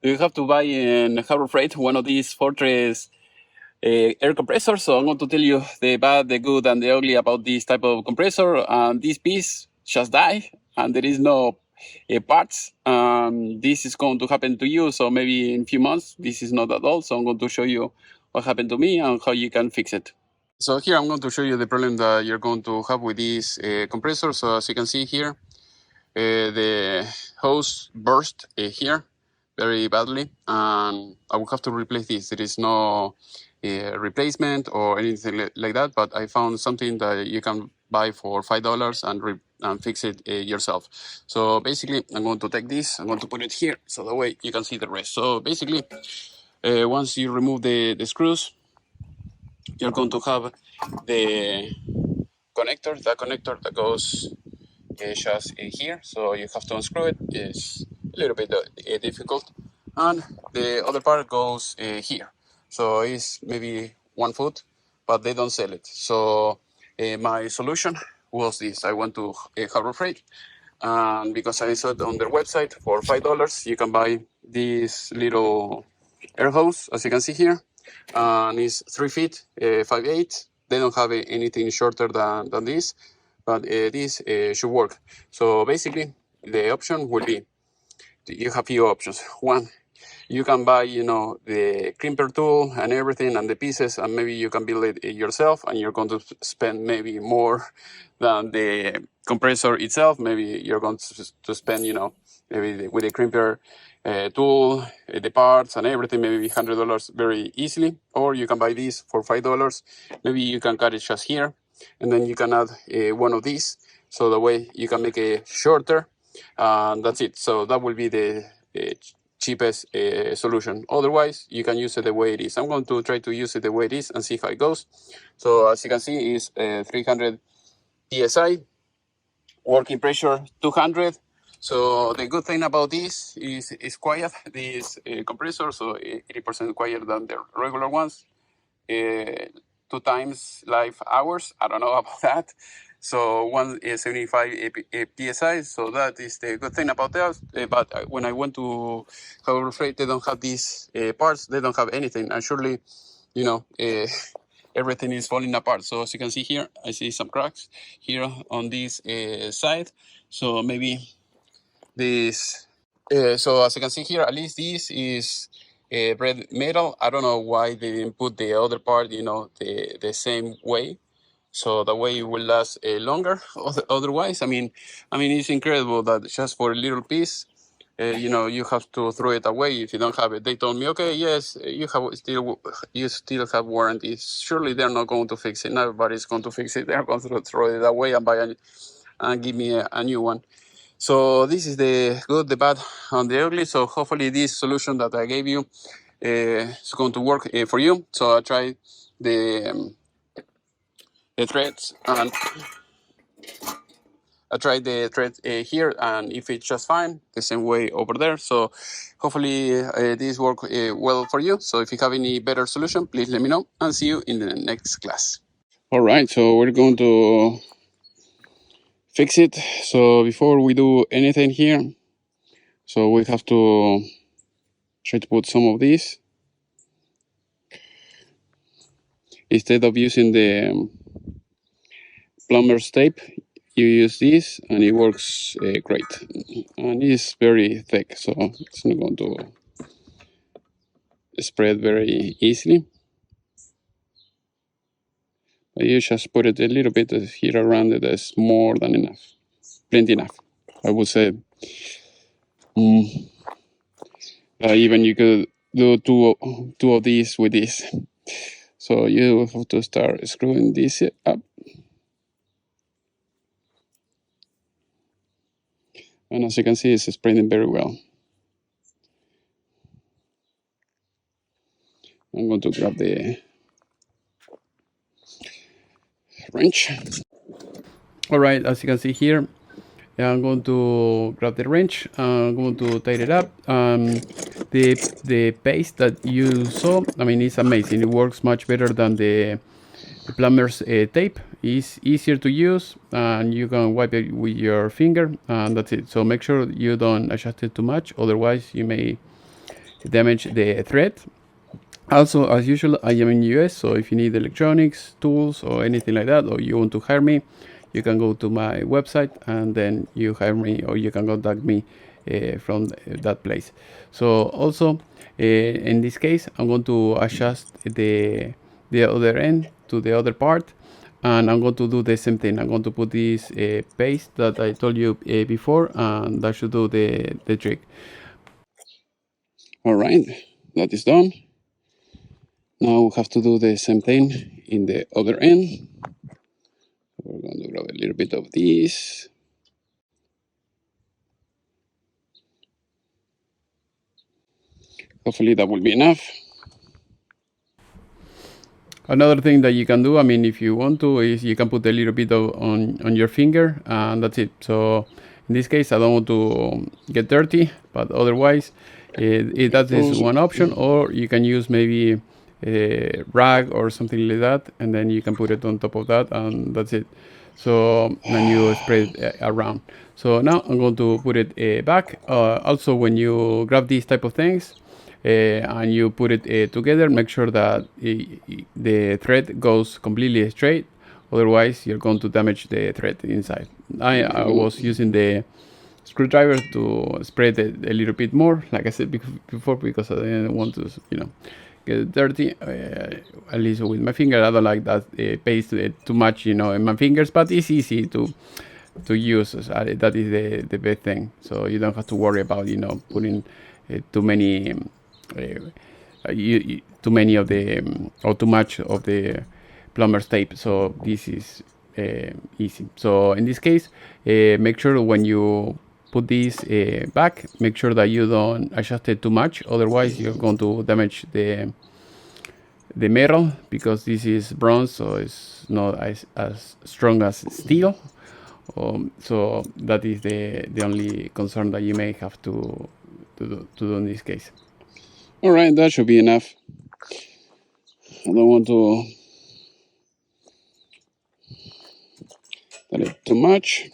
you have to buy in Harbor Freight one of these Fortress air compressors. So I'm going to tell you the bad, the good, and the ugly about this type of compressor. And this piece just died, and there is no parts. This is going to happen to you. So maybe in a few months, this is not at all. So I'm going to show you what happened to me and how you can fix it. So here I'm going to show you the problem that you're going to have with this compressor. So as you can see here, the hose burst here very badly, and I will have to replace this. There is no replacement or anything like that, but I found something that you can buy for $5 and fix it yourself. So basically, I'm going to take this, I'm going to put it here, so that way you can see the rest. So basically, once you remove the screws, you're going to have the connector, that goes just here, so you have to unscrew it. It's a little bit difficult, and the other part goes here, so it's maybe 1 foot, but they don't sell it. So my solution was this. I went to Harbor Freight, and because I saw it on their website for $5, you can buy this little air hose, as you can see here, and it's 3 feet, 5/8. They don't have anything shorter than this, but this should work. So basically, the option will be, you have few options. One, you can buy, the crimper tool and everything and the pieces, and maybe you can build it yourself, and you're going to spend maybe more than the compressor itself. Maybe you're going to spend, maybe with the crimper tool, the parts and everything, maybe $100 very easily. Or you can buy this for $5. Maybe you can cut it just here, and then you can add one of these, so the way you can make it shorter, and that's it. So that will be the cheapest solution. Otherwise, you can use it the way it is. I'm going to try to use it the way it is and see how it goes. So as you can see, it's 300 psi, working pressure 200. So the good thing about this is it's quiet, this compressor, so 80% quieter than the regular ones. 2 times live hours. I don't know about that. So 175 psi. So that is the good thing about that. But when I went to Harbor Freight, they don't have these parts. They don't have anything. And surely, everything is falling apart. So as you can see here, I see some cracks here on this side. So maybe this. So as you can see here, at least this is red metal. I don't know why they didn't put the other part, the same way, so the way it will last longer. Otherwise, I mean, it's incredible that just for a little piece, you have to throw it away if you don't have it. They told me, okay, yes, you still have warranties. Surely they're not going to fix it. Nobody's going to fix it. They're going to throw it away and give me a new one. So this is the good, the bad, and the ugly. So hopefully this solution that I gave you is going to work for you. So I tried the threads, and I tried the thread here, and if it's just fine, the same way over there. So hopefully this work well for you. So if you have any better solution, please let me know, and see you in the next class. All right, so we're going to fix it. So before we do anything here, so we have to try to put some of these instead of using the plumber's tape. You use this, and it works great, and it's very thick, so it's not going to spread very easily. But you just put it a little bit here around it. That's more than enough, plenty enough, I would say. Even you could do two of these with this. So you have to start screwing this up. And as you can see, it's spreading very well. I'm going to grab the wrench. All right, as you can see here, I'm going to grab the wrench. I'm going to tighten it up. The paste that you saw, it's amazing. It works much better than the plumber's tape. It's easier to use, and you can wipe it with your finger, and that's it. So make sure you don't adjust it too much, otherwise you may damage the thread. Also, as usual, I am in US, so if you need electronics, tools, or anything like that, or you want to hire me, you can go to my website and then you hire me, or you can contact me from that place. So also, in this case, I'm going to adjust the other end to the other part, and I'm going to do the same thing. I'm going to put this paste that I told you before, and that should do the trick. All right, that is done. Now we have to do the same thing in the other end. We're going to grab a little bit of this. Hopefully that will be enough. Another thing that you can do, I mean, if you want to, is you can put a little bit of on your finger, and that's it. So in this case, I don't want to get dirty, but otherwise, that is one option. Or you can use maybe a rag or something like that, and then you can put it on top of that, and that's it. So then you spread it around. So now I'm going to put it back. Also, when you grab these type of things, and you put it together, make sure that the thread goes completely straight, otherwise you're going to damage the thread inside. I was using the screwdriver to spread it a little bit more, like I said before, because I didn't want to get dirty, at least with my finger. I don't like that paste too much in my fingers, but it's easy to use. That is the best thing, so you don't have to worry about putting too many too many of the or too much of the plumber's tape. So this is easy. So in this case, make sure when you put this back, make sure that you don't adjust it too much, otherwise you're going to damage the metal, because this is bronze, so it's not as strong as steel. So that is the only concern that you may have to do in this case. All right, that should be enough. I don't want to dilute too much.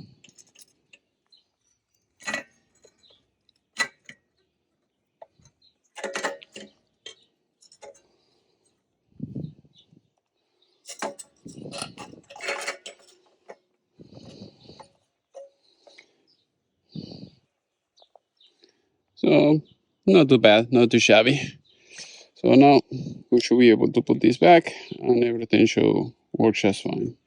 So not too bad, not too shabby. So now we should be able to put this back, and everything should work just fine.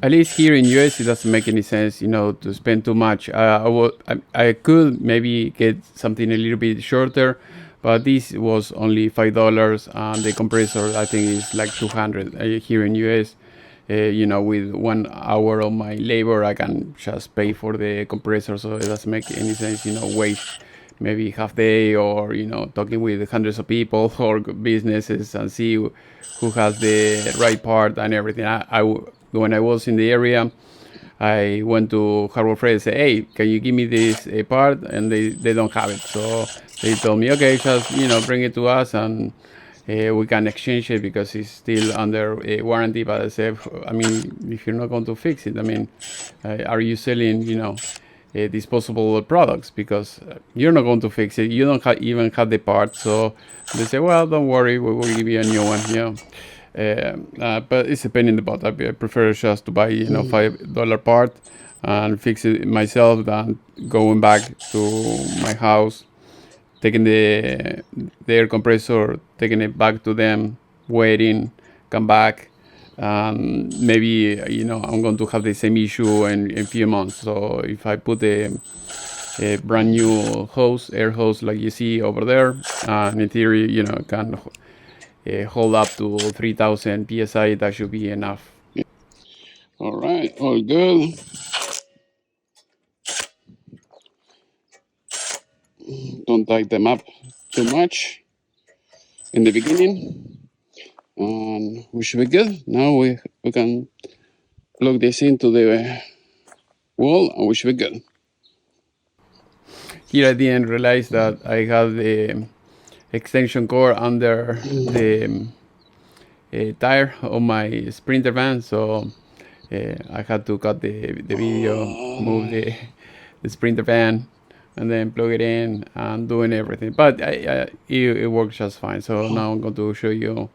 At least here in US, it doesn't make any sense, to spend too much. I could maybe get something a little bit shorter, but this was only $5, and the compressor I think is like 200 here in US. With 1 hour of my labor, I can just pay for the compressor, so it doesn't make any sense, waste maybe half day, or talking with hundreds of people or businesses and see who has the right part and everything. When I was in the area, I went to Harbor Freight and said, hey, can you give me this part? And they don't have it. So they told me, okay, just bring it to us, and we can exchange it because it's still under warranty. But I said, I mean, if you're not going to fix it, I mean, are you selling disposable products? Because you're not going to fix it. You don't even have the part. So they say, well, don't worry, we will give you a new one. But it's a pain in the butt. I prefer just to buy $5 part and fix it myself than going back to my house, taking the air compressor, taking it back to them, waiting, come back, maybe I'm going to have the same issue in a few months. So if I put a brand new air hose like you see over there, in theory, can hold up to 3,000 psi, that should be enough. All right, all good. Don't tighten them up too much in the beginning, and we should be good. Now we can plug this into the wall, and we should be good. Here I didn't realize that I have the extension cord under the tire of my Sprinter van, so I had to cut the video, move the Sprinter van and then plug it in and doing everything. But it works just fine. So now I'm going to show you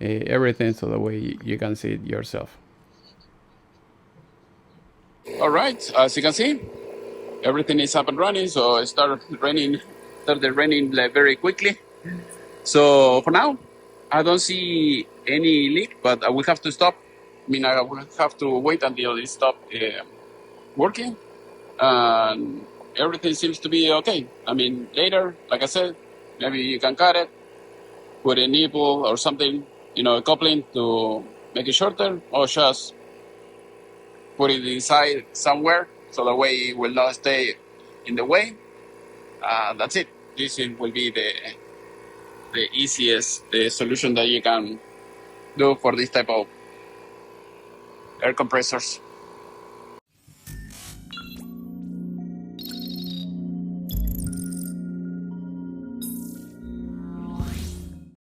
everything so that way you can see it yourself. All right, as you can see, everything is up and running. So it started raining very quickly. So for now, I don't see any leak, but I will have to stop. I mean, I will have to wait until it stops working. And everything seems to be okay. I mean, later, like I said, maybe you can cut it, put a nipple or something, a coupling to make it shorter, or just put it inside somewhere so that way it will not stay in the way. That's it. This will be the easiest solution that you can do for this type of air compressors.